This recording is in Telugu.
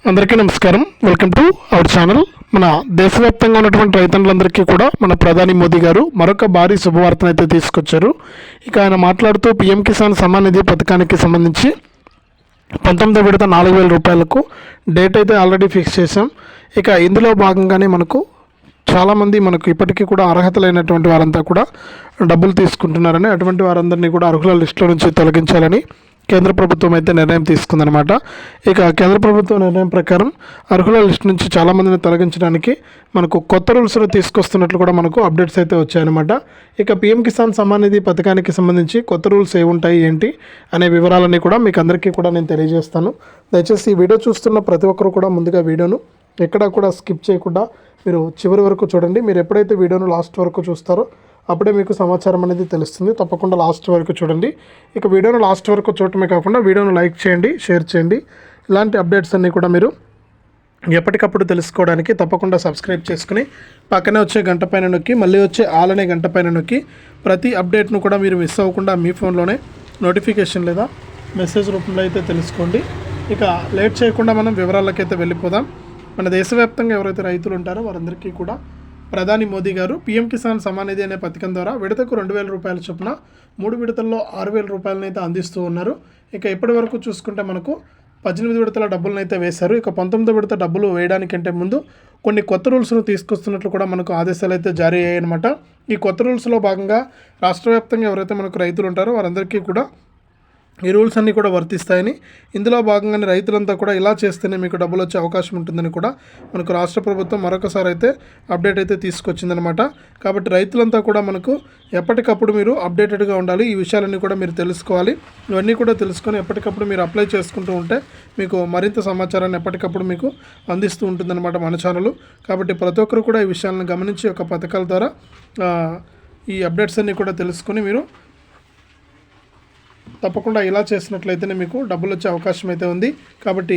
అందరికీ నమస్కారం. Welcome to our channel. మన దేశవ్యాప్తంగా ఉన్నటువంటి రైతన్నులందరికీ కూడా మన ప్రధాని మోదీ గారు మరొక భారీ శుభవార్తను అయితే తీసుకొచ్చారు. ఇక ఆయన మాట్లాడుతూ పీఎం కిసాన్ సమ్మాన్ నిధి పథకానికి సంబంధించి 19వ విడత 4,000 రూపాయలకు డేట్ అయితే ఆల్రెడీ ఫిక్స్ చేశాం. ఇక ఇందులో భాగంగానే చాలామంది ఇప్పటికీ కూడా అర్హతలైనటువంటి వారంతా కూడా డబ్బులు తీసుకుంటున్నారని, అటువంటి వారందరినీ కూడా అర్హుల లిస్టులో నుంచి తొలగించాలని కేంద్ర ప్రభుత్వం అయితే నిర్ణయం తీసుకుందనమాట. ఇక కేంద్ర ప్రభుత్వం నిర్ణయం ప్రకారం అర్హుల లిస్ట్ నుంచి చాలామందిని తొలగించడానికి కొత్త రూల్స్ను తీసుకొస్తున్నట్లు కూడా అప్డేట్స్ అయితే వచ్చాయన్నమాట. ఇక పీఎం కిసాన్ సమ్మాన్ నిధి పథకానికి సంబంధించి కొత్త రూల్స్ ఏముంటాయి ఏంటి అనే వివరాలన్నీ కూడా మీకు అందరికీ కూడా నేను తెలియజేస్తాను. దయచేసి ఈ వీడియో చూస్తున్న ప్రతి ఒక్కరు కూడా ముందుగా వీడియోను ఎక్కడా కూడా స్కిప్ చేయకుండా మీరు చివరి వరకు చూడండి. మీరు ఎప్పుడైతే వీడియోను లాస్ట్ వరకు చూస్తారో అప్పుడే మీకు సమాచారం అనేది తెలుస్తుంది. తప్పకుండా లాస్ట్ వరకు చూడండి. ఇక వీడియోను లాస్ట్ వరకు చూడటమే కాకుండా వీడియోను లైక్ చేయండి, షేర్ చేయండి. ఇలాంటి అప్డేట్స్ అన్నీ కూడా మీరు ఎప్పటికప్పుడు తెలుసుకోవడానికి తప్పకుండా సబ్స్క్రైబ్ చేసుకుని పక్కనే వచ్చే గంట పైన నొక్కి మళ్ళీ వచ్చే ఆల్ అనే గంట పైన నొక్కి ప్రతి అప్డేట్ను కూడా మీరు మిస్ అవ్వకుండా మీ ఫోన్లోనే నోటిఫికేషన్ లేదా మెసేజ్ రూపంలో అయితే తెలుసుకోండి. ఇక లేట్ చేయకుండా మనం వివరాలకైతే వెళ్ళిపోదాం. మన దేశవ్యాప్తంగా ఎవరైతే రైతులు ఉంటారో వారందరికీ కూడా ప్రధాని మోదీ గారు పీఎం కిసాన్ సమ్మాన్ నిధి అనే పథకం ద్వారా విడతకు 2,000 రూపాయల చొప్పున 3 విడతల్లో 6,000 రూపాయలను అయితే అందిస్తూ ఉన్నారు. ఇక ఇప్పటి వరకు చూసుకుంటే 18 విడతల డబ్బులను అయితే వేశారు. ఇక 19వ విడత డబ్బులు వేయడానికంటే ముందు కొన్ని కొత్త రూల్స్ను తీసుకొస్తున్నట్లు కూడా ఆదేశాలు అయితే జారీ అయ్యాయన్నమాట. ఈ కొత్త రూల్స్లో భాగంగా రాష్ట్ర వ్యాప్తంగా ఎవరైతే రైతులు ఉంటారో వారందరికీ కూడా ఈ రూల్స్ అన్నీ కూడా వర్తిస్తాయని, ఇందులో భాగంగానే రైతులంతా కూడా ఇలా చేస్తేనే మీకు డబ్బులు వచ్చే అవకాశం ఉంటుందని కూడా రాష్ట్ర ప్రభుత్వం మరొకసారి అయితే అప్డేట్ అయితే తీసుకొచ్చిందనమాట. కాబట్టి రైతులంతా కూడా ఎప్పటికప్పుడు మీరు అప్డేటెడ్గా ఉండాలి. ఈ విషయాలన్నీ కూడా మీరు తెలుసుకోవాలి. ఇవన్నీ కూడా తెలుసుకొని ఎప్పటికప్పుడు మీరు అప్లై చేసుకుంటూ ఉంటే మీకు మరింత సమాచారాన్ని ఎప్పటికప్పుడు మీకు అందిస్తూ ఉంటుందన్నమాట మన ఛానల్. కాబట్టి ప్రతి ఒక్కరు కూడా ఈ విషయాలను గమనించి ఒక పథకాల ద్వారా ఈ అప్డేట్స్ అన్నీ కూడా తెలుసుకొని మీరు తప్పకుండా ఇలా చేసినట్లయితేనే మీకు డబ్బులు వచ్చే అవకాశం అయితే ఉంది. కాబట్టి